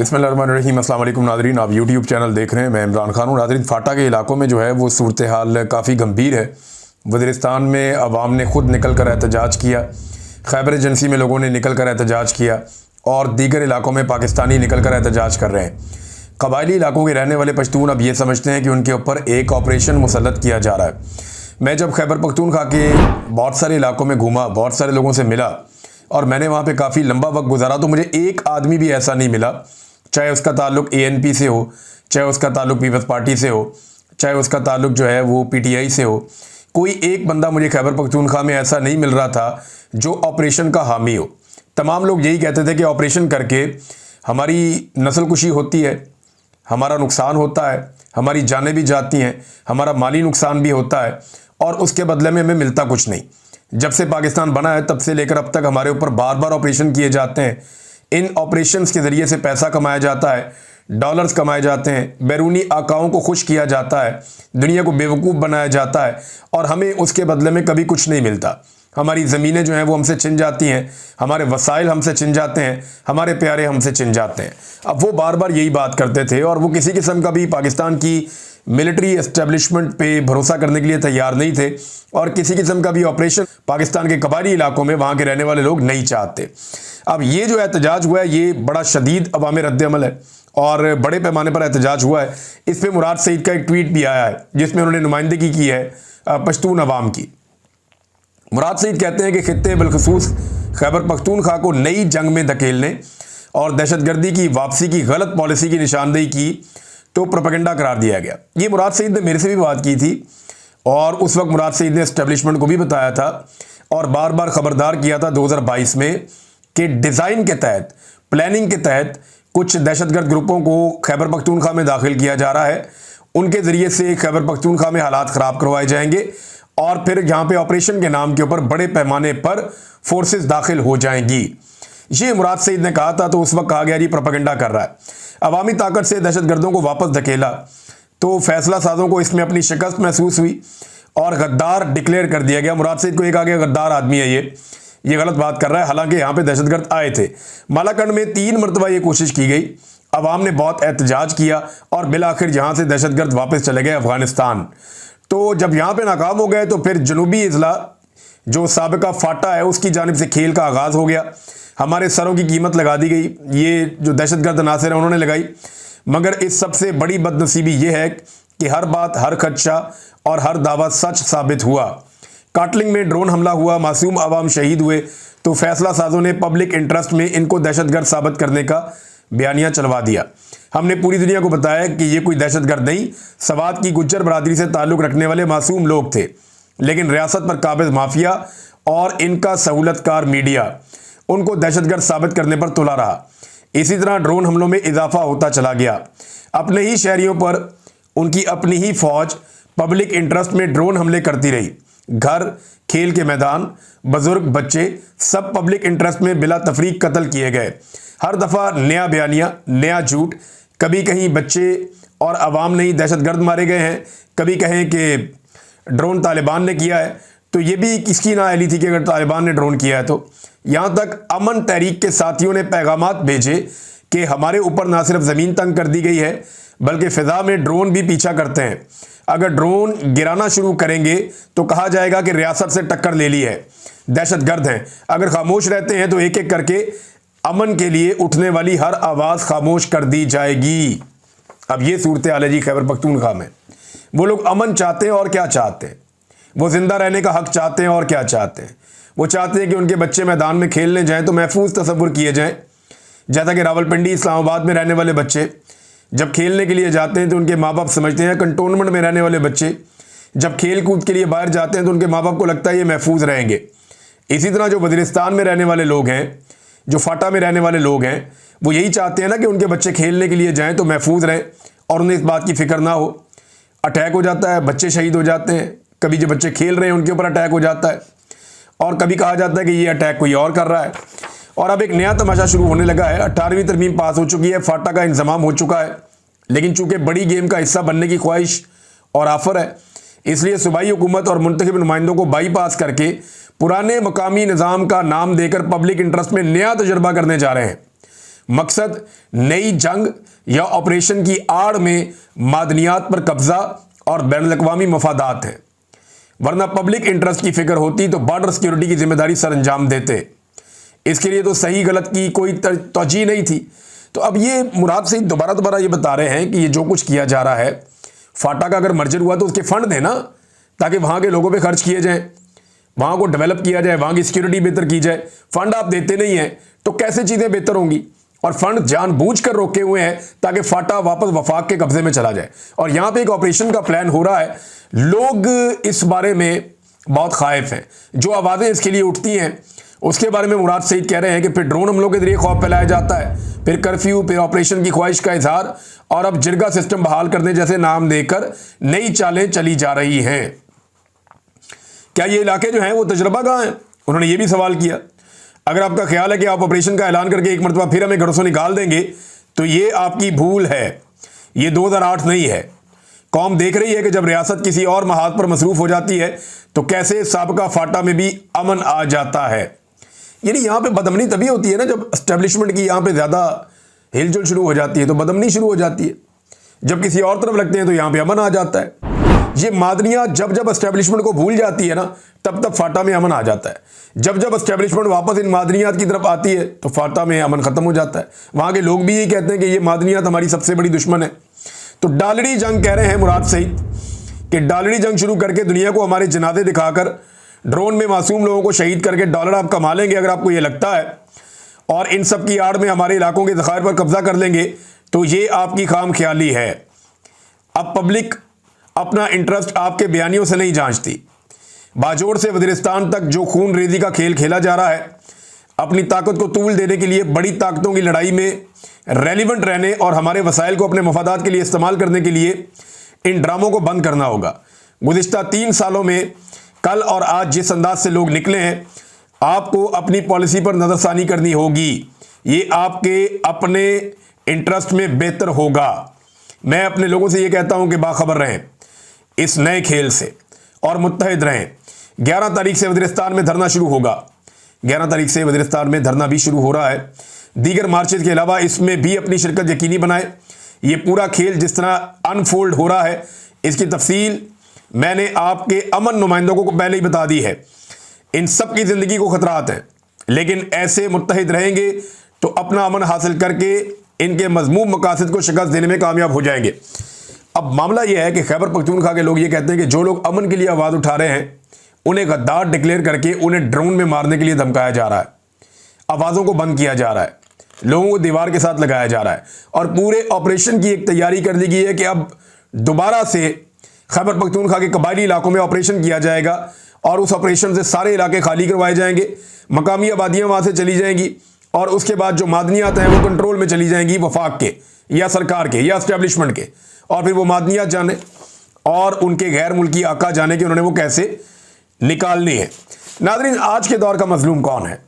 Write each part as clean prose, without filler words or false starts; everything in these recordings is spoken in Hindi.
बिस्मिल्लाहिर्रहमानिर्रहीम। अस्सलाम वालेकुम नाज़रीन, आप यूट्यूब चैनल देख रहे हैं। मैं इमरान खान हूँ। नाज़रीन, फाटा के इलाकों में जो है वो सूरत हाल काफ़ी गंभीर है। वज़ीरिस्तान में अवाम ने ख़ुद निकल कर एहतजाज किया, खैबर एजेंसी में लोगों ने निकल कर एहतजाज किया और दीगर इलाकों में पाकिस्तानी निकल कर एहतजाज कर रहे हैं। कबायली इलाकों के रहने वाले पश्तून अब ये समझते हैं कि उनके ऊपर एक ऑपरेशन मुसल्लत किया जा रहा है। मैं जब खैबर पख्तूनख्वा के बहुत सारे इलाकों में घूमा, बहुत सारे लोगों से मिला और मैंने वहाँ पे काफ़ी लंबा वक्त गुजारा, तो मुझे एक आदमी भी ऐसा नहीं मिला, चाहे उसका ताल्लुक ANP से हो, चाहे उसका ताल्लुक पीपल्स पार्टी से हो, चाहे उसका ताल्लुक जो है वो PTI से हो, कोई एक बंदा मुझे खैबर पख्तूनख्वा में ऐसा नहीं मिल रहा था जो ऑपरेशन का हामी हो। तमाम लोग यही कहते थे कि ऑपरेशन करके हमारी नस्ल कुशी होती है, हमारा नुकसान होता है, हमारी जानें भी जाती हैं, हमारा माली नुकसान भी होता है और उसके बदले में हमें मिलता कुछ नहीं। जब से पाकिस्तान बना है तब से लेकर अब तक हमारे ऊपर बार बार ऑपरेशन किए जाते हैं। इन ऑपरेशंस के ज़रिए से पैसा कमाया जाता है, डॉलर्स कमाए जाते हैं, बैरूनी आकाओं को खुश किया जाता है, दुनिया को बेवकूफ़ बनाया जाता है और हमें उसके बदले में कभी कुछ नहीं मिलता। हमारी ज़मीनें जो हैं वो हमसे छिन जाती हैं, हमारे वसाइल हमसे छिन जाते हैं, हमारे प्यारे हमसे छिन जाते हैं। अब वो बार बार यही बात करते थे और वो किसी किस्म का भी पाकिस्तान की मिलिट्री एस्टेब्लिशमेंट पे भरोसा करने के लिए तैयार नहीं थे और किसी किस्म का भी ऑपरेशन पाकिस्तान के कबायली इलाकों में वहाँ के रहने वाले लोग नहीं चाहते। अब ये जो एहतजाज हुआ है ये बड़ा शदीद अवामी रद्द-ए-अमल है और बड़े पैमाने पर एहतजाज हुआ है। इस पर मुराद सईद का एक ट्वीट भी आया है जिसमें उन्होंने नुमाइंदगी की है पश्तून अवाम की। मुराद सईद कहते हैं कि खित्ते बिलखसूस खैबर पख्तूनख्वा को नई जंग में धकेलने और दहशतगर्दी की वापसी की गलत पॉलिसी की निशानदेही की तो प्रोपेगेंडा करार दिया गया। ये मुराद सईद ने मेरे से भी बात की थी और उस वक्त मुराद सईद ने एस्टेब्लिशमेंट को भी बताया था और बार बार खबरदार किया था 2022 में कि डिज़ाइन के तहत, प्लानिंग के तहत कुछ दहशतगर्द ग्रुपों को खैबर पख्तूनख्वा में दाखिल किया जा रहा है। उनके ज़रिए से खैबर पख्तूनख्वा में हालात ख़राब करवाए जाएंगे और फिर यहाँ पे ऑपरेशन के नाम के ऊपर बड़े पैमाने पर फोर्सेस दाखिल हो जाएंगी। ये मुराद सईद ने कहा था। तो उस वक्त कहा गया जी प्रोपेगेंडा कर रहा है। अवामी ताकत से दहशतगर्दों को वापस धकेला तो फैसला साजों को इसमें अपनी शिकस्त महसूस हुई और गद्दार डिक्लेयर कर दिया गया। मुराद सईद को एक आगे गद्दार आदमी है, ये गलत बात कर रहा है। हालांकि यहाँ पे दहशतगर्द आए थे। मालाकंड में 3 मरतबा ये कोशिश की गई, अवाम ने बहुत एहतजाज किया और बिल आखिर यहाँ से दहशतगर्द वापस चले गए अफगानिस्तान। तो जब यहाँ पे नाकाम हो गए तो फिर जनूबी इजला जो साबिका फाटा है उसकी जानिब से खेल का आगाज़ हो गया। हमारे सरों की कीमत लगा दी गई, ये जो दहशतगर्द नासिर है उन्होंने लगाई। मगर इस सबसे बड़ी बदनसीबी ये है कि हर बात, हर खदशा और हर दावा सच साबित हुआ। काटलिंग में ड्रोन हमला हुआ, मासूम आवाम शहीद हुए तो फैसला साजों ने पब्लिक इंटरेस्ट में इनको दहशतगर्द साबित करने का बयानिया चलवा दिया। हमने पूरी दुनिया को बताया कि ये कोई दहशतगर्द नहीं, सवात की गुज्जर बरादरी से ताल्लुक़ रखने वाले मासूम लोग थे। लेकिन रियासत पर काबिज माफिया और इनका सहूलतकार मीडिया उनको दहशतगर्द साबित करने पर तुला रहा। इसी तरह ड्रोन हमलों में इजाफा होता चला गया। अपने ही शहरियों पर उनकी अपनी ही फौज पब्लिक इंटरेस्ट में ड्रोन हमले करती रही। घर, खेल के मैदान, बुजुर्ग, बच्चे सब पब्लिक इंटरेस्ट में बिला तफरीक कत्ल किए गए। हर दफ़ा नया बयानिया, नया झूठ। कभी कहीं बच्चे और अवाम नहीं दहशतगर्द मारे गए हैं, कभी कहें कि ड्रोन तालिबान ने किया है। तो ये भी किसकी नाअहली थी कि अगर तालिबान ने ड्रोन किया है तो। यहाँ तक अमन तहरीक के साथियों ने पैगामात भेजे कि हमारे ऊपर ना सिर्फ ज़मीन तंग कर दी गई है बल्कि फ़िज़ा में ड्रोन भी पीछा करते हैं। अगर ड्रोन गिराना शुरू करेंगे तो कहा जाएगा कि रियासत से टक्कर ले ली है, दहशतगर्द हैं। अगर खामोश रहते हैं तो एक एक करके अमन के लिए उठने वाली हर आवाज़ खामोश कर दी जाएगी। अब ये सूरत हाल है जी खैबर पख्तूनख्वा में। वो लोग अमन चाहते हैं और क्या चाहते हैं, वो ज़िंदा रहने का हक़ चाहते हैं और क्या चाहते हैं। वो चाहते हैं कि उनके बच्चे मैदान में खेलने जाएं तो महफूज तसव्वुर किए जाएं। जैसा कि रावलपिंडी, इस्लामाबाद में रहने वाले बच्चे जब खेलने के लिए जाते हैं तो उनके माँ बाप समझते हैं, कंटोनमेंट में रहने वाले बच्चे जब खेल कूद के लिए बाहर जाते हैं तो उनके माँ बाप को लगता है ये महफूज रहेंगे। इसी तरह जो वज़ीरिस्तान में रहने वाले लोग हैं, जो फाटा में रहने वाले लोग हैं, वो यही चाहते हैं ना कि उनके बच्चे खेलने के लिए जाएँ तो महफूज रहें और उन्हें इस बात की फ़िक्र ना हो। अटैक हो जाता है, बच्चे शहीद हो जाते हैं। कभी जो बच्चे खेल रहे हैं उनके ऊपर अटैक हो जाता है और कभी कहा जाता है कि ये अटैक कोई और कर रहा है। और अब एक नया तमाशा शुरू होने लगा है। 18वीं तरमीम पास हो चुकी है, फाटा का इंतजाम हो चुका है, लेकिन चूंकि बड़ी गेम का हिस्सा बनने की ख्वाहिश और ऑफर है, इसलिए सूबाई हुकूमत और मुंतखब नुमाइंदों को बाईपास करके पुराने मकामी निज़ाम का नाम देकर पब्लिक इंटरेस्ट में नया तजर्बा करने जा रहे हैं। मकसद नई जंग या ऑपरेशन की आड़ में मादनियात पर कब्जा और बैनुल-अक़वामी मफादात हैं, वरना पब्लिक इंटरेस्ट की फिक्र होती तो बॉर्डर सिक्योरिटी की जिम्मेदारी सर अंजाम देते। इसके लिए तो सही गलत की कोई तौजीह नहीं थी। तो अब ये मुराद सईद दोबारा ये बता रहे हैं कि ये जो कुछ किया जा रहा है, फाटा का अगर मर्जर हुआ तो उसके फंड देना, ताकि वहाँ के लोगों पे खर्च किए जाएं, वहाँ को डेवलप किया जाए, वहाँ की सिक्योरिटी बेहतर की जाए। फंड आप देते नहीं हैं तो कैसे चीज़ें बेहतर होंगी? और फंड जानबूझकर रोके हुए हैं ताकि फाटा वापस वफाक के कब्जे में चला जाए। और यहाँ पे एक ऑपरेशन का प्लान हो रहा है। लोग इस बारे में बहुत खाइफ हैं। जो आवाज़ें इसके लिए उठती हैं उसके बारे में मुराद सईद कह रहे हैं कि फिर ड्रोन हमलों के जरिए खौफ फैलाया जाता है, फिर कर्फ्यू, फिर ऑपरेशन की ख्वाहिश का इजहार, और अब जिरगा सिस्टम बहाल करने जैसे नाम देकर नई चालें चली जा रही हैं। क्या ये इलाके जो हैं वो तजर्बागाह हैं? उन्होंने ये भी सवाल किया। अगर आपका ख्याल है कि आप ऑपरेशन का ऐलान करके एक मरतबा फिर हमें घरों से निकाल देंगे तो ये आपकी भूल है। ये 2008 नहीं है। कौम देख रही है कि जब रियासत किसी और महाज पर मसरूफ हो जाती है तो कैसे साबका फाटा में भी अमन आ जाता है। यानी यहाँ पे बदअमनी तभी होती है ना जब एस्टेब्लिशमेंट की यहाँ पे ज़्यादा हिलजुल शुरू हो जाती है तो बदअमनी शुरू हो जाती है। जब किसी और तरफ लगते हैं तो यहाँ पे अमन आ जाता है। ये मादनियात जब एस्टेब्लिशमेंट को भूल जाती है ना तब फाटा में अमन आ जाता है। जब एस्टेब्लिशमेंट वापस इन मादनियात की तरफ आती है तो फाटा में अमन खत्म हो जाता है। वहाँ के लोग भी यही कहते हैं कि ये मादनियात हमारी सबसे बड़ी दुश्मन है। तो डालड़ी जंग कह रहे हैं मुराद सईद कि डालड़ी जंग शुरू करके दुनिया को हमारे जनाजे दिखाकर ड्रोन में मासूम लोगों को शहीद करके डॉलर आप कमा लेंगे अगर आपको ये लगता है, और इन सब की आड़ में हमारे इलाकों के ज़खायर पर कब्जा कर लेंगे तो ये आपकी खाम ख्याली है। अब पब्लिक अपना इंटरेस्ट आपके बयानियों से नहीं जांचती। बाजोड़ से वज़ीरिस्तान तक जो खून रेजी का खेल खेला जा रहा है, अपनी ताकत को तूल देने के लिए बड़ी ताकतों की लड़ाई में रेलिवेंट रहने और हमारे वसाइल को अपने मफादात के लिए इस्तेमाल करने के लिए इन ड्रामों को बंद करना होगा। गुज़िश्ता 3 सालों में कल और आज जिस अंदाज से लोग निकले हैं, आपको अपनी पॉलिसी पर नज़रसानी करनी होगी। ये आपके अपने इंटरेस्ट में बेहतर होगा। मैं अपने लोगों से ये कहता हूं कि बाखबर रहें इस नए खेल से और मुत्तहिद रहें। 11 तारीख से वज़ीरिस्तान में धरना शुरू होगा। 11 तारीख से वज़ीरिस्तान में धरना भी शुरू हो रहा है। दीगर मार्चेज के अलावा इसमें भी अपनी शिरकत यकीनी बनाए। ये पूरा खेल जिस तरह अनफोल्ड हो रहा है इसकी तफसील मैंने आपके अमन नुमाइंदों को पहले ही बता दी है। इन सब की ज़िंदगी को ख़तरात हैं, लेकिन ऐसे मुत्तहिद रहेंगे तो अपना अमन हासिल करके इनके मज़मूम मकासद को शिकस्त देने में कामयाब हो जाएंगे। अब मामला यह है कि खैबर पख्तूनख्वा के लोग ये कहते हैं कि जो लोग अमन के लिए आवाज़ उठा रहे हैं उन्हें गद्दार डिक्लेयर करके उन्हें ड्रोन में मारने के लिए धमकाया जा रहा है। आवाज़ों को बंद किया जा रहा है, लोगों को दीवार के साथ लगाया जा रहा है, और पूरे ऑपरेशन की एक तैयारी कर ली गई है कि अब दोबारा से खैबर पख्तूनख्वा के कबायली इलाकों में ऑपरेशन किया जाएगा और उस ऑपरेशन से सारे इलाके खाली करवाए जाएंगे। मकामी आबादियाँ वहाँ से चली जाएंगी और उसके बाद जो मादनियात हैं वो कंट्रोल में चली जाएंगी वफाक के या सरकार के या एस्टेब्लिशमेंट के, और फिर वो मादनियात जाने और उनके गैर मुल्की आका जाने कि उन्होंने वो कैसे निकालनी है। नाज़रीन, आज के दौर का मजलूम कौन है?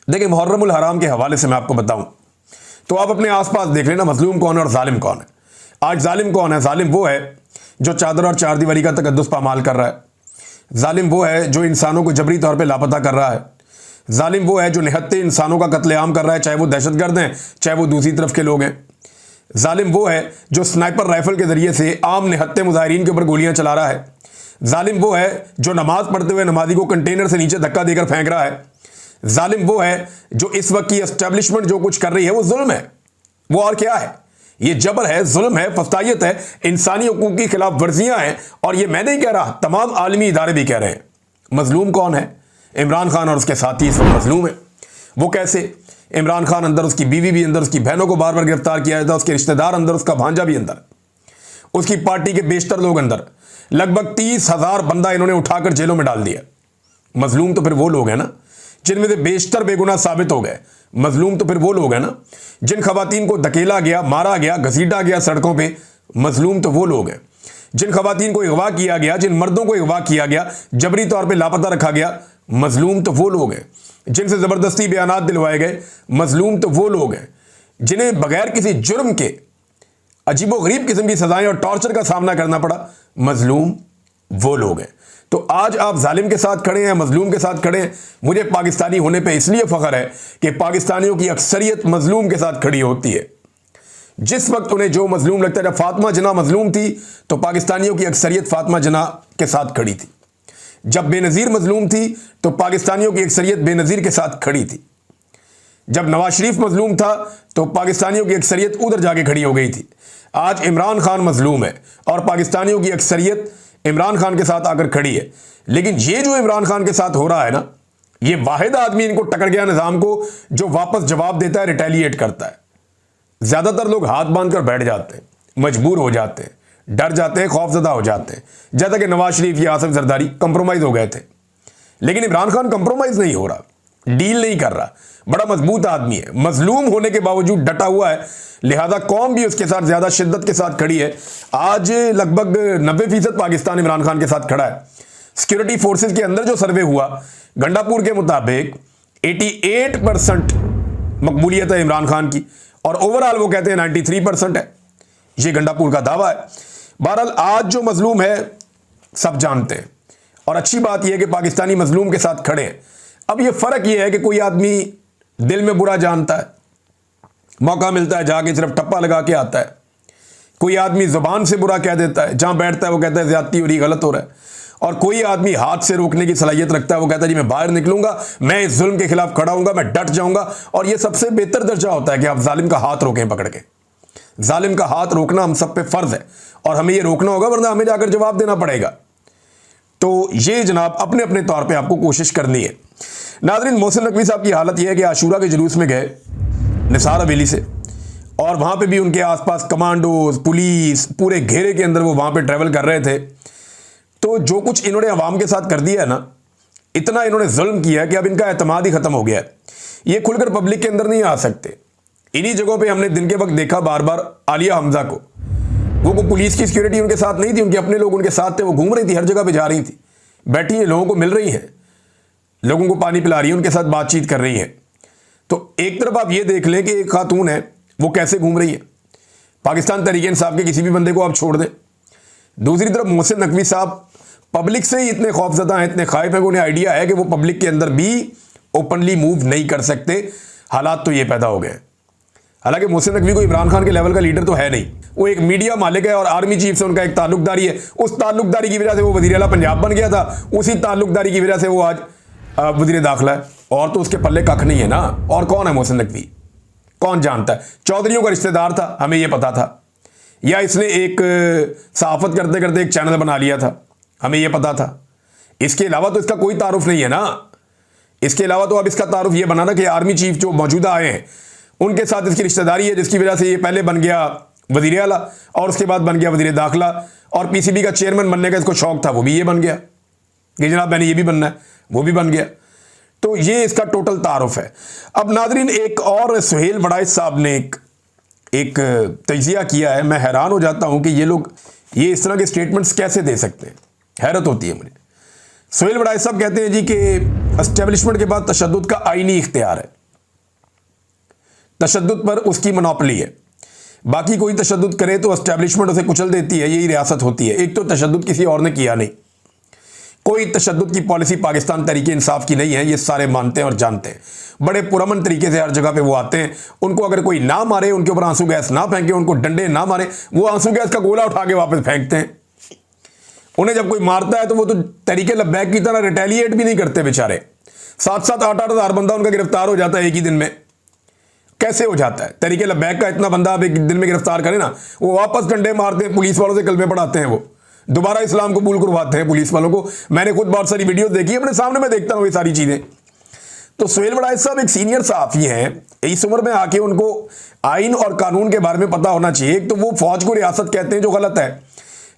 देखिए, मुहर्रमुल हराम के हवाले से मैं आपको बताऊं तो आप अपने आसपास देख लेना मजलूम कौन है और जालिम कौन है। आज जालिम कौन है? जालिम वो है जो चादर और चारदीवारी का तकद्दुस पामाल कर रहा है। जालिम वो है जो इंसानों को जबरी तौर पे लापता कर रहा है। जालिम वो है जो निहत्ते इंसानों का कत्लेआम कर रहा है, चाहे वो दहशतगर्द हैं चाहे वो दूसरी तरफ के लोग हैं। जालिम वो है जो स्नाइपर राइफल के जरिए से आम निहत्ते मुजाहिरीन के ऊपर गोलियां चला रहा है। जालिम वो है जो नमाज पढ़ते हुए नमाजी को कंटेनर से नीचे धक्का देकर फेंक रहा है। जालिम वो है जो इस वक्त की एस्टेब्लिशमेंट जो कुछ कर रही है वो जुल्म है। वो और क्या है? ये जबर है, जुल्म है, फस्तायत है, इंसानी हुकूक की खिलाफ वर्जियां हैं। और ये मैं नहीं कह रहा, तमाम आलमी इदारे भी कह रहे हैं। मजलूम कौन है? इमरान खान और उसके साथी इस वक्त मजलूम है। वो कैसे? इमरान खान अंदर, उसकी बीवी भी अंदर, उसकी बहनों को बार बार गिरफ्तार किया जाता है, उसके रिश्तेदार अंदर, उसका भांजा भी अंदर, उसकी पार्टी के बेशतर लोग अंदर। लगभग 30,000 बंदा इन्होंने उठाकर जेलों में डाल दिया। मजलूम तो फिर वो लोग हैं ना जिनमें से बेशतर बेगुनाह साबित हो गए। मजलूम तो फिर वो लोग हैं ना जिन खवातीन को धकेला गया, मारा गया, घसीटा गया सड़कों पे। मजलूम तो वो लोग हैं जिन खवातीन को अगवा किया गया, जिन मर्दों को अगवा किया गया, जबरी तौर पे लापता रखा गया। मजलूम तो वो लोग हैं जिनसे ज़बरदस्ती बयानात दिलवाए गए। मजलूम तो वो लोग हैं जिन्हें बगैर किसी जुर्म के अजीबो गरीब किस्म की सजाएं और टॉर्चर का सामना करना पड़ा। मजलूम वो लोग हैं। तो आज आप जालिम के साथ खड़े हैं, मजलूम के साथ खड़े हैं। मुझे पाकिस्तानी होने पे इसलिए फख्र है कि पाकिस्तानियों की अक्सरियत मजलूम के साथ खड़ी होती है। जिस वक्त उन्हें जो मजलूम लगता है, जब फातिमा जिन्ना मजलूम थी तो पाकिस्तानियों की अक्सरियत फातिमा जिन्ना के साथ खड़ी थी। जब बेनज़ीर मजलूम थी तो पाकिस्तानियों की अक्सरियत बेनज़ीर के साथ खड़ी थी। जब नवाज शरीफ मजलूम था तो पाकिस्तानियों की अक्सरियत उधर जाके खड़ी हो गई थी। आज इमरान खान मजलूम है और पाकिस्तानियों की अक्सरियत इमरान खान के साथ आकर खड़ी है। लेकिन ये जो इमरान खान के साथ हो रहा है ना, ये वाहिद आदमी इनको टकर गया निज़ाम को जो वापस जवाब देता है, रिटेलिएट करता है। ज़्यादातर लोग हाथ बांध कर बैठ जाते हैं, मजबूर हो जाते हैं, डर जाते हैं, खौफजदा हो जाते हैं। जैसा कि नवाज शरीफ या आसिफ जरदारी कंप्रोमाइज़ हो गए थे, लेकिन इमरान खान कंप्रोमाइज़ नहीं हो रहा, डील नहीं कर रहा। बड़ा मजबूत आदमी है, मजलूम होने के बावजूद डटा हुआ है, लिहाजा कौम भी उसके साथ ज़्यादा शिद्दत के साथ खड़ी है। आज लगभग 90% पाकिस्तान इमरान खान के साथ खड़ा है। सिक्योरिटी फोर्सेस के अंदर जो सर्वे हुआ गंडापुर के मुताबिक 88% मकबूलियत है इमरान खान की, और ओवरऑल वो कहते हैं 93% है। ये गंडापुर का दावा है। बहरहाल आज जो मजलूम है सब जानते हैं, और अच्छी बात यह है कि पाकिस्तानी मजलूम के साथ खड़े हैं। अब ये फ़र्क ये है कि कोई आदमी दिल में बुरा जानता है, मौका मिलता है जाके सिर्फ टप्पा लगा के आता है। कोई आदमी ज़ुबान से बुरा कह देता है, जहाँ बैठता है वो कहता है ज़्यादती हो रही, गलत हो रहा है। और कोई आदमी हाथ से रोकने की सलाहियत रखता है, वो कहता है जी मैं बाहर निकलूंगा, मैं इस जुल्म के खिलाफ खड़ा हूंगा, मैं डट जाऊंगा। और ये सबसे बेहतर दर्जा होता है कि आप जालिम का हाथ रोकें पकड़ के। जालिम का हाथ रोकना हम सब पे फ़र्ज़ है और हमें ये रोकना होगा, वरना हमें जाकर जवाब देना पड़ेगा। तो ये जनाब अपने अपने तौर पे आपको कोशिश करनी है। नाज़रीन, मोहसिन नकवी साहब की हालत यह है कि आशूरा के जुलूस में गए निसार हवेली से, और वहाँ पे भी उनके आसपास कमांडोज, पुलिस पूरे घेरे के अंदर वो वहाँ पे ट्रैवल कर रहे थे। तो जो कुछ इन्होंने अवाम के साथ कर दिया है ना, इतना इन्होंने जुल्म किया है कि अब इनका एतमाद ही ख़त्म हो गया है। ये खुलकर पब्लिक के अंदर नहीं आ सकते। इन्हीं जगहों पे हमने दिन के वक्त देखा बार बार आलिया हमजा को, वो पुलिस की सिक्योरिटी उनके साथ नहीं थी, उनके अपने लोग उनके साथ थे। वो घूम रही थी, हर जगह पे जा रही थी, बैठी है, लोगों को मिल रही है, लोगों को पानी पिला रही है, उनके साथ बातचीत कर रही है। तो एक तरफ आप ये देख लें कि एक खातून है, वो कैसे घूम रही है। पाकिस्तान तहरीक इंसाफ के किसी भी बंदे को आप छोड़ दें। दूसरी तरफ मोहसिन नकवी साहब पब्लिक से ही इतने खौफजदा हैं, इतने खाइफ हैं कि उन्हें आइडिया है कि वो पब्लिक के अंदर भी ओपनली मूव नहीं कर सकते। हालात तो ये पैदा हो गए। हालांकि मोहसिन नकवी को इमरान खान के लेवल का लीडर तो है नहीं, वो एक मीडिया मालिक है और आर्मी चीफ से उनका एक ताल्लुकदारी है। उस ताल्लुकदारी की वजह से वो वज़ीर आला पंजाब बन गया था, उसी ताल्लुकदारी की वजह से वो आज वज़ीर दाखिला है। और तो उसके पल्ले कख नहीं है ना। और कौन है मोहसिन नकवी, कौन जानता है? चौधरियों का रिश्तेदार था, हमें यह पता था, या इसने एक सहाफत करते करते एक चैनल बना लिया था, हमें यह पता था। इसके अलावा तो इसका कोई तारुफ नहीं है ना। इसके अलावा तो अब इसका तारुफ यह बना ना कि आर्मी चीफ जो मौजूदा आए हैं उनके साथ इसकी रिश्तेदारी है, जिसकी वजह से ये पहले बन गया वज़ीर आला और उसके बाद बन गया वज़ीर दाखिला, और पीसीबी का चेयरमैन बनने का इसको शौक था, वो भी ये बन गया कि जनाब मैंने ये भी बनना है, वो भी बन गया। तो ये इसका टोटल तारुफ है। अब नाज़रीन, एक और सुहेल वड़ाइच साहब ने एक तजिया किया है। मैं हैरान हो जाता हूँ कि ये लोग ये इस तरह के स्टेटमेंट्स कैसे दे सकते हैं, हैरत होती है मुझे। सुहेल वड़ाइच साहब कहते हैं जी कि एस्टेब्लिशमेंट के बाद तशद्दुद का आईनी इख्तियार है, तशद्दुद पर उसकी मोनोपोली है, बाकी कोई तशद्दुद करे तो एस्टेब्लिशमेंट उसे कुचल देती है, यही रियासत होती है। एक तो तशद्दुद किसी और ने किया नहीं, कोई तशद्दुद की पॉलिसी पाकिस्तान तहरीक इंसाफ की नहीं है, ये सारे मानते हैं और जानते हैं। बड़े पुरअमन तरीके से हर जगह पे वो आते हैं। उनको अगर कोई ना मारे, उनके ऊपर आंसू गैस ना फेंके, उनको डंडे ना मारे, वो आंसू गैस का गोला उठा के वापस फेंकते हैं। उन्हें जब कोई मारता है तो वो तो तहरीक लब्बैक की तरह रिटेलिएट भी नहीं करते बेचारे। 7-7, 8-8 हज़ार बंदा उनका गिरफ्तार हो जाता है एक ही दिन में। कैसे हो जाता है? तहरीक लब्बैक का इतना बंदा आप एक दिन में गिरफ्तार करें ना, वो वापस डंडे मारते हैं, पुलिस वालों से कलमे पढ़ाते हैं, वो दोबारा इस्लाम कबूल करवाते हैं पुलिस वालों को। मैंने खुद बहुत सारी वीडियो देखी है, अपने सामने मैं देखता हूँ ये सारी चीज़ें। तो सुहेल वड़ाइच साहब एक सीनियर सहाफ़ी हैं, इस उम्र में आके उनको आइन और कानून के बारे में पता होना चाहिए। एक तो वो फौज को रियासत कहते हैं, जो गलत है।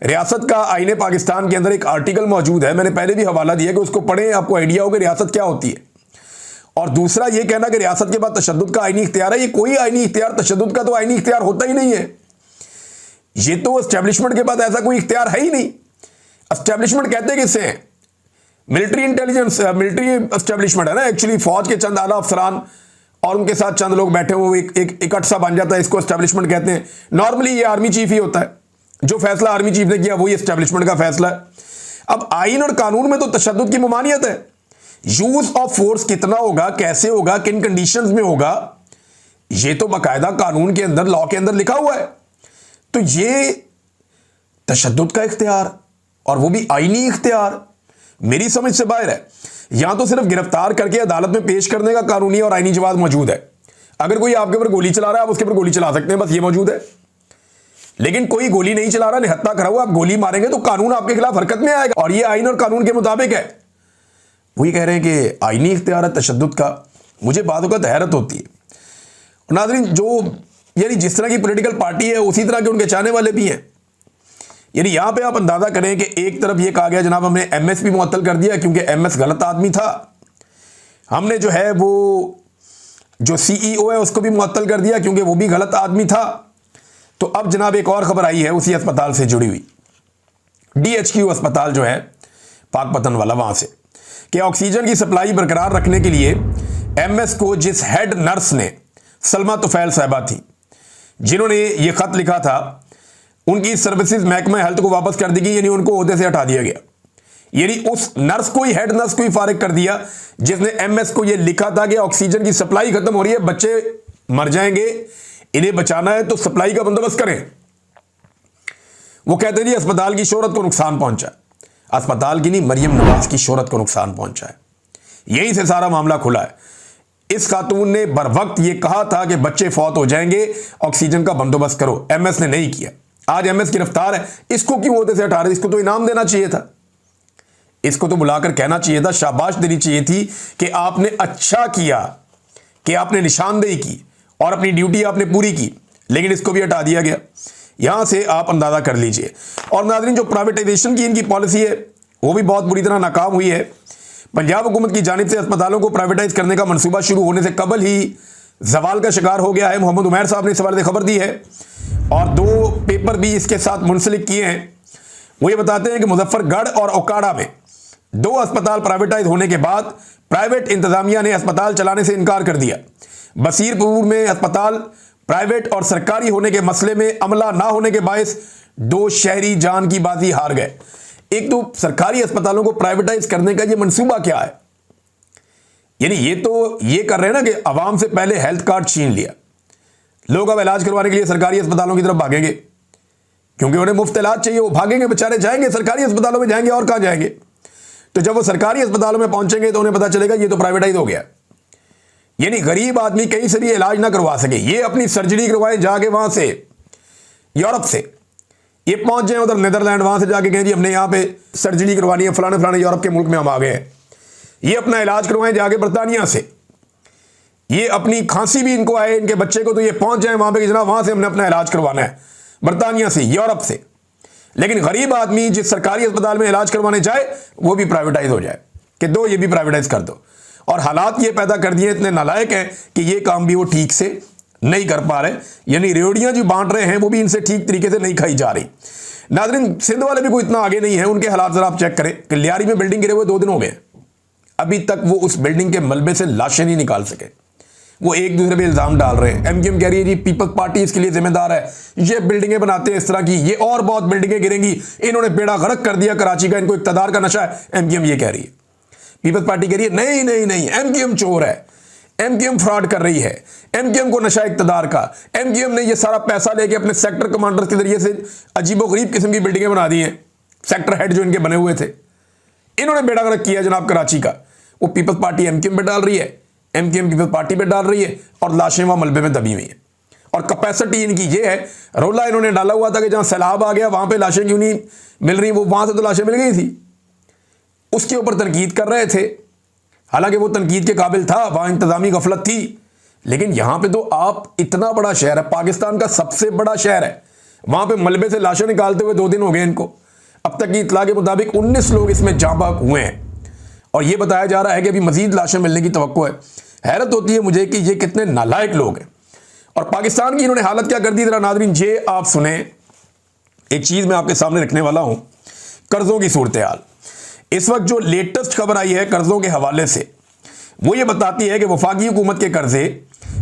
रियासत का आईने पाकिस्तान के अंदर एक आर्टिकल मौजूद है, मैंने पहले भी हवाला दिया कि उसको पढ़ें, आपको आइडिया हो कि रियासत क्या होती है। और दूसरा ये कहना कि रियासत के बाद तशद्दुद का आईनी इख्तियार है, ये कोई आईनी इख्तियार, तशद्दुद का तो आईनी इख्तियार होता ही नहीं है। ये तो एस्टेब्लिशमेंट के बाद ऐसा कोई इख्तियार है ही नहीं। एस्टेब्लिशमेंट कहते किससे हैं? मिलिट्री इंटेलिजेंस, मिलिट्री एस्टेब्लिशमेंट है ना एक्चुअली। फौज के चंद आला अफसरान और उनके साथ चंद लोग बैठे हुए एक इकट्ठ सा बन जाता है, इसको एस्टेब्लिशमेंट कहते हैं। नॉर्मली ये आर्मी चीफ ही होता है, जो फैसला आर्मी चीफ ने किया वही एस्टेब्लिशमेंट का फैसला है। अब आइन और कानून में तो तशद्दुद की ममानियत है। यूज ऑफ फोर्स कितना होगा, कैसे होगा, किन कंडीशंस में होगा, ये तो बाकायदा कानून के अंदर, लॉ के अंदर लिखा हुआ है। तो ये तशद्दुद का इख्तियार, और वो भी आईनी इख्तियार, मेरी समझ से बाहर है। यहां तो सिर्फ गिरफ्तार करके अदालत में पेश करने का कानूनी और आईनी जवाब मौजूद है। अगर कोई आपके ऊपर गोली चला रहा है, आप उसके ऊपर गोली चला सकते हैं, बस ये मौजूद है। लेकिन कोई गोली नहीं चला रहा, निहत्था खड़ा हुआ, आप गोली मारेंगे तो कानून आपके खिलाफ हरकत में आएगा, और ये आइन और कानून के मुताबिक है। वही कह रहे हैं कि आईनी इख्तियार है तशद्दुद का। मुझे बातों का हैरत होती है। नाज़रीन, जो यानी जिस तरह की पॉलिटिकल पार्टी है, उसी तरह के उनके चाहने वाले भी हैं। यानी यहां पे आप अंदाजा करें कि एक तरफ ये कहा गया जनाब हमने एमएस भी मुअत्तल कर दिया क्योंकि एमएस गलत आदमी था, हमने जो है वो जो सीईओ है उसको भी मुअत्तल कर दिया क्योंकि वो भी गलत आदमी था। तो अब जनाब एक और खबर आई है उसी अस्पताल से जुड़ी हुई, डीएचक्यू अस्पताल जो है पाकपतन वाला, वहां से कि ऑक्सीजन की सप्लाई बरकरार रखने के लिए एमएस को जिस हेड नर्स ने, सलमा तुफैल साहिबा थी, जिन्होंने ये खत लिखा था, उनकी सर्विसेज महकमा हेल्थ को वापस कर दी गई, यानी उनको ओहदे से हटा दिया गया। यानी उस नर्स को ही, हेड नर्स को ही फारिग कर दिया जिसने एमएस को ये लिखा था कि ऑक्सीजन की सप्लाई खत्म हो रही है, बच्चे मर जाएंगे, इन्हें बचाना है तो सप्लाई का बंदोबस्त करें। वो कहते जी अस्पताल की शोहरत को नुकसान पहुंचा, अस्पताल की नहीं, मरियम नवाज की शोहरत को नुकसान पहुंचा है। यहीं से सारा मामला खुला है। इस खातून ने बर वक्त ये कहा था कि बच्चे फौत हो जाएंगे, ऑक्सीजन का बंदोबस्त करो, एमएस ने नहीं किया। आज एमएस गिरफ्तार है, इसको क्यों ओहदे से हटा रहे? इसको तो इनाम देना चाहिए था, इसको तो बुलाकर कहना चाहिए था, शाबाश देनी चाहिए थी कि आपने अच्छा किया, कि आपने निशानदेही की और अपनी ड्यूटी आपने पूरी की, लेकिन इसको भी हटा दिया गया। यहां से आप अंदाजा कर लीजिए। और नाज़रीन, जो प्राइवेटाइजेशन की इनकी पॉलिसी है वो भी बहुत बुरी तरह नाकाम हुई है। पंजाब हुकूमत की जानिब से अस्पतालों को प्राइवेटाइज करने का मनसूबा शुरू होने से कबल ही जवाल का शिकार हो गया है। मोहम्मद उमैर साहब ने इस बारे खबर दी है और 2 पेपर भी इसके साथ मुंसलिक किए हैं। वो ये बताते हैं कि मुजफ्फरगढ़ और ओकाड़ा में 2 अस्पताल प्राइवेटाइज होने के बाद प्राइवेट इंतजामिया ने अस्पताल चलाने से इनकार कर दिया। बसीरपुर में अस्पताल प्राइवेट और सरकारी होने के मसले में अमला ना होने के बायस 2 शहरी जान की बाजी हार गए। एक तो सरकारी अस्पतालों को प्राइवेटाइज करने का ये मंसूबा क्या है? यानी ये तो ये कर रहे हैं ना कि आवाम से पहले हेल्थ कार्ड छीन लिया, लोग अब इलाज करवाने के लिए सरकारी अस्पतालों की तरफ भागेंगे क्योंकि उन्हें मुफ्त इलाज चाहिए। वो भागेंगे, बेचारे जाएंगे सरकारी अस्पतालों में, जाएंगे और कहां जाएंगे? तो जब वो सरकारी अस्पतालों में पहुंचेंगे तो उन्हें पता चलेगा ये तो प्राइवेटाइज हो गया। यानी गरीब आदमी कहीं से भी इलाज ना करवा सके, ये अपनी सर्जरी करवाएं जाके वहां से, यूरोप से, ये पहुंच जाए उधर नीदरलैंड, वहां से जाके कहें जी हमने यहां पे सर्जरी करवानी है, फलाने फलाने यूरोप के मुल्क में हम आ गए हैं। ये अपना इलाज करवाएं जाके बरतानिया से, ये अपनी खांसी भी इनको आए इनके बच्चे को तो ये पहुंच जाए वहां पे कि जनाब वहां से हमने अपना इलाज करवाना है, बरतानिया से, यूरोप से। लेकिन गरीब आदमी जिस सरकारी अस्पताल में इलाज करवाने जाए वो भी प्राइवेटाइज हो जाए कि दो ये भी प्राइवेटाइज कर दो। और हालात ये पैदा कर दिए, इतने नालायक हैं कि ये काम भी वो ठीक से नहीं कर पा रहे। यानी रेवड़ियां जो बांट रहे हैं वो भी इनसे ठीक तरीके से नहीं खाई जा रही। नाज़रीन, सिंध वाले भी कोई इतना आगे नहीं है, उनके हालात जरा आप चेक करें। कल्यारी में बिल्डिंग गिरे हुए 2 दिन हो गए, अभी तक वो उस बिल्डिंग के मलबे से लाशें नहीं निकाल सके। वो एक दूसरे पे इल्जाम डाल रहे हैं। एमक्यूएम कह रही है जी पीपल्स पार्टी इसके लिए जिम्मेदार है, ये बिल्डिंगें बनाते हैं इस तरह की, ये और बहुत बिल्डिंगें गिरेंगी, इन्होंने बेड़ा गर्क कर दिया कराची का, इनको इक्तदार का नशा है। एमक्यूएम ये कह रही है, पीपल्स पार्टी कह रही है नहीं नहीं नहीं, एमक्यूएम चोर है, एमक्यूएम फ्रॉड कर रही है, एमक्यूएम को नशा इक्तदार का, एमक्यूएम ने ये सारा पैसा लेके अपने सेक्टर कमांडर के जरिए से अजीबोगरीब किस्म की बिल्डिंगें बना दी हैं। सेक्टर हेड जो इनके बने हुए थे, इन्होंने बेड़ा गर्क किया जनाब कराची का। वो पीपल्स पार्टी एमक्यूएम पे डाल रही है, एमक्यूएम पीपल्स पार्टी पे डाल रही है, और लाशें वहां मलबे में दबी हुई हैं। और कैपेसिटी इनकी ये है, रोला इन्होंने डाला हुआ था कि जहां सैलाब आ गया वहां पे लाशें क्यों नहीं मिल रही, वो वहां से तो लाशें मिल गई थी, उसके ऊपर तनकीद कर रहे थे। हालांकि वो तनकीद के काबिल था, वहां इंतजामी गफलत थी। लेकिन यहां पे तो आप, इतना बड़ा शहर है, पाकिस्तान का सबसे बड़ा शहर है, वहां पे मलबे से लाशें निकालते हुए 2 दिन हो गए इनको। अब तक की इतला के मुताबिक 19 लोग इसमें जाँ बहक हुए हैं और यह बताया जा रहा है कि अभी मजीद लाशें मिलने की तवक्को है। हैरत होती है मुझे कि ये कितने नालायक लोग हैं। और पाकिस्तान की इन्होंने हालत क्या कर दी, जरा नाज़रीन ये आप सुने। एक चीज मैं आपके सामने रखने वाला हूं, कर्जों की सूरत हाल। इस वक्त जो लेटेस्ट खबर आई है कर्जों के हवाले से, वो ये बताती है कि वफाकी हुकूमत के कर्जे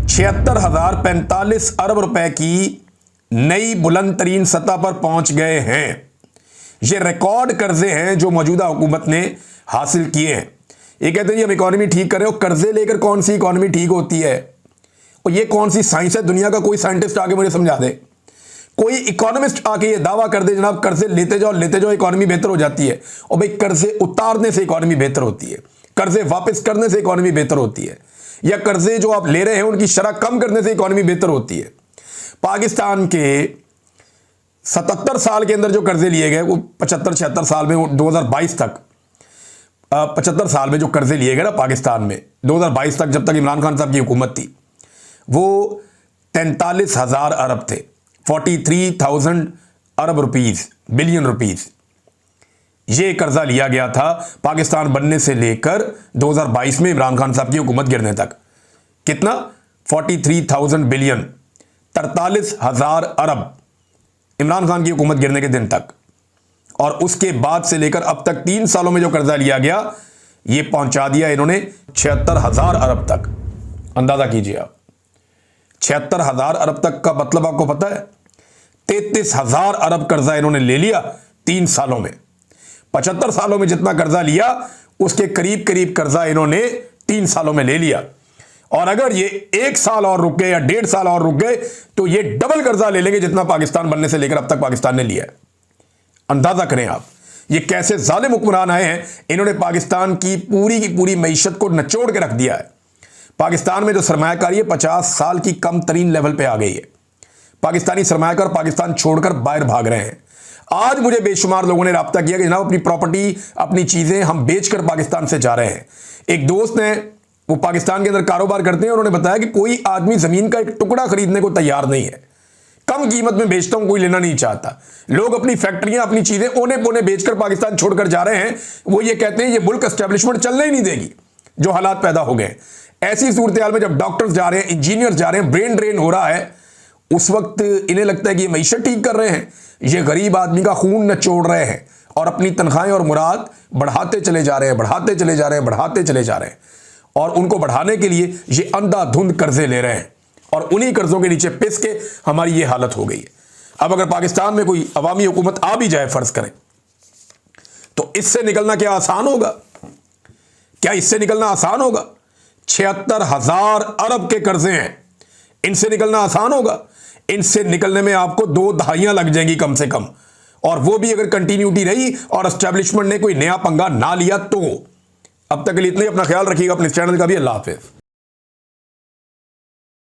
76,045 अरब रुपए की नई बुलंद तरीन सतह पर पहुंच गए हैं। ये रिकॉर्ड कर्जे हैं जो मौजूदा हुकूमत ने हासिल किए हैं। ये कहते हैं जी हम इकोनॉमी ठीक कर रहे हो, कर्जे लेकर कौन सी इकोनॉमी ठीक होती है? और ये कौन सी साइंस है? दुनिया का कोई साइंटिस्ट आके मुझे समझा दे, कोई इकोनॉमिस्ट आके ये दावा कर दे जनाब कर्जे लेते जाओ इकोनॉमी बेहतर हो जाती है। और भाई कर्जे उतारने से इकोनॉमी बेहतर होती है, कर्जे वापस करने से इकोनॉमी बेहतर होती है, या कर्जे जो आप ले रहे हैं उनकी शरह कम करने से इकोनॉमी बेहतर होती है। पाकिस्तान के 77 साल के अंदर जो कर्जे लिए गए वो 75-76 साल में, 2022 तक 75 साल में जो कर्जे लिए गए ना पाकिस्तान में 2022 तक, जब तक इमरान खान साहब की हुकूमत थी, वो 43,000 अरब थे, 43,000 अरब रुपीज, बिलियन रुपीज। ये कर्जा लिया गया था पाकिस्तान बनने से लेकर 2022 में इमरान खान साहब की हुकूमत गिरने तक। कितना? 43,000 बिलियन, 43,000 अरब इमरान खान की हुकूमत गिरने के दिन तक। और उसके बाद से लेकर अब तक 3 सालों में जो कर्जा लिया गया ये पहुंचा दिया इन्होंने 76,000 अरब तक। अंदाजा कीजिए आप, 76,000 अरब तक का मतलब आपको पता है? 33,000 अरब कर्जा इन्होंने ले लिया 3 सालों में। 75 सालों में जितना कर्जा लिया उसके करीब करीब कर्जा इन्होंने 3 सालों में ले लिया। और अगर ये 1 साल और रुक गए या 1.5 साल और रुक गए तो ये डबल कर्जा ले लेंगे जितना पाकिस्तान बनने से लेकर अब तक पाकिस्तान ने लिया है। अंदाजा करें आप, ये कैसे जालिम हुक्मरान आए हैं। इन्होंने पाकिस्तान की पूरी मईशत को निचोड़ के रख दिया है। पाकिस्तान में जो सरमायाकारी है 50 साल की कम तरीन लेवल पे आ गई है। पाकिस्तानी सरमायाकार पाकिस्तान छोड़कर बाहर भाग रहे हैं। आज मुझे बेशुमार लोगों ने राब्ता किया कि जनाब अपनी प्रॉपर्टी, अपनी चीजें हम बेचकर पाकिस्तान से जा रहे हैं। एक दोस्त ने, वो पाकिस्तान के अंदर कारोबार करते हैं, उन्होंने बताया कि कोई आदमी जमीन का एक टुकड़ा खरीदने को तैयार नहीं है। कम कीमत में बेचता हूं, कोई लेना नहीं चाहता। लोग अपनी फैक्ट्रियां, अपनी चीजें ओने पोने बेचकर पाकिस्तान छोड़कर जा रहे हैं। वो ये कहते हैं ये मुल्क एस्टेब्लिशमेंट चलने ही नहीं देगी, जो हालात पैदा हो गए। ऐसी सूरत हाल में जब डॉक्टर्स जा रहे हैं, इंजीनियर्स जा रहे हैं, ब्रेन ड्रेन हो रहा है, उस वक्त इन्हें लगता है कि ये मईशत ठीक कर रहे हैं। ये गरीब आदमी का खून नचोड़ रहे हैं और अपनी तनख्वाहें और मुराद बढ़ाते चले जा रहे हैं, बढ़ाते चले जा रहे हैं, बढ़ाते चले जा रहे हैं। और उनको बढ़ाने के लिए ये अंधाधुंध कर्जे ले रहे हैं और उन्हीं कर्जों के नीचे पिस के हमारी ये हालत हो गई है। अब अगर पाकिस्तान में कोई अवामी हुकूमत आ भी जाए, फर्ज करें, तो इससे निकलना क्या आसान होगा? क्या इससे निकलना आसान होगा? 76,000 अरब के कर्जे हैं, इनसे निकलना आसान होगा? इनसे निकलने में आपको 2 दहाइयां लग जाएंगी कम से कम। और वो भी अगर कंटिन्यूटी रही और एस्टेब्लिशमेंट ने कोई नया पंगा ना लिया तो। अब तक के लिए इतना ही। अपना ख्याल रखिएगा, अपने चैनल का भी। अल्लाह हाफिज़।